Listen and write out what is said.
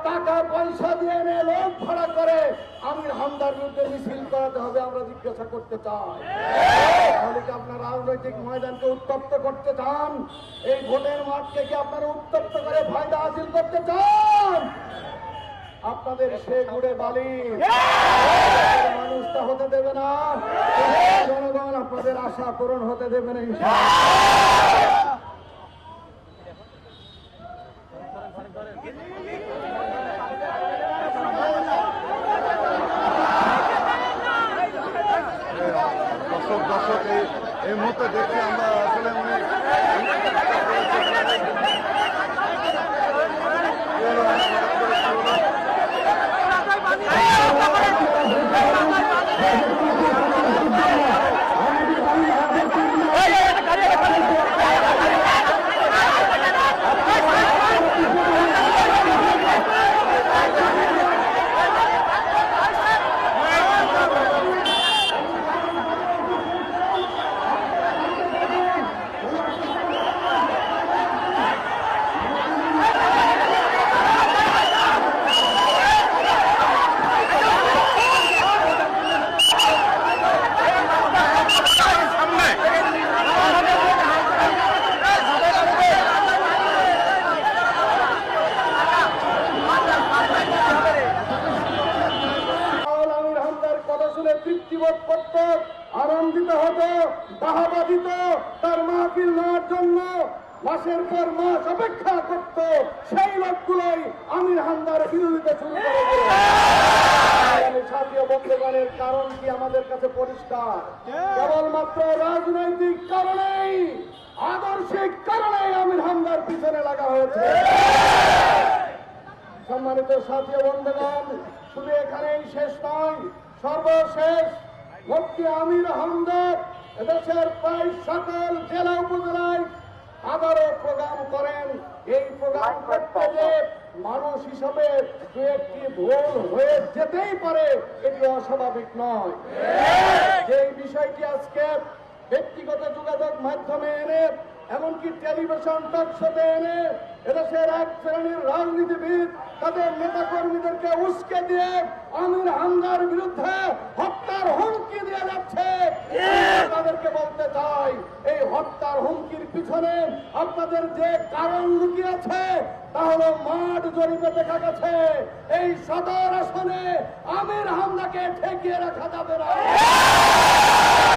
টাকা পয়সা দিয়ে এনে লোক ভাড়া করে আমির হামদার বিরুদ্ধে মিছিল করাতে হবে, আমরা জিজ্ঞাসা করতে চাই। তাহলে কি আপনার রাজনৈতিক ময়দানকে উত্তপ্ত করতে চান? এই ভোটের মাঠকে কি আপনারা উত্তপ্ত করে ফায়দা হাসিল করতে চান? আপনাদের সে গুড়ে বালি মানুষটা হতে দেবে না, জনগণ আপনাদের আশা পূরণ হতে দেবে না। দর্শক এই মুহূর্তে দেখছি আমরা আসলে অনেক তৃপ্তিবোধ করত, আনন্দিত হতো, বাহাবা দিত, তার মাহফিল নেওয়ার জন্য মাসের পর মাস অপেক্ষা করত, সেই লোকগুলোই আমির হামদার বিরোধিতা শুরু করে দিল। সাথী বন্ধুগণের কারণ কি আমাদের কাছে পরিষ্কার, কেবলমাত্র রাজনৈতিক কারণেই, আদর্শিক কারণেই আমির হামদার পিছনে লাগা হয়েছে। সম্মানিত সাথী বন্ধুগণ, শুধু এখানেই শেষ নয়, সর্বশেষ মুফতি আমির হামদার এদেশের প্রায় সকল জেলা উপজেলায় হাজারো প্রোগ্রাম করেন। এই প্রোগ্রাম করতে যে মানুষ হিসাবে দু একটি ভুল হয়ে যেতেই পারে, এটি অস্বাভাবিক নয়। যে বিষয়টি আজকে ব্যক্তিগত যোগাযোগ মাধ্যমে এনে, এমনকি টেলিভিশন টক শোতে এনে এদেশের এক শ্রেণীর রাজনীতিবিদ তাদের নেতা কর্মীদেরকে উস্কে দিয়ে আমির হামদার বিরুদ্ধে হত্যার হুমকি দিয়ে যাচ্ছে, তাদেরকে বলতে চাই, এই হত্যার হুমকির পিছনে আপনাদের যে কারণ লুকিয়ে আছে তা হলো মাঠ জরিপে দেখা গেছে এই সদর আসনে আমির হামদাকে ঠেকিয়ে রাখা যাবে না।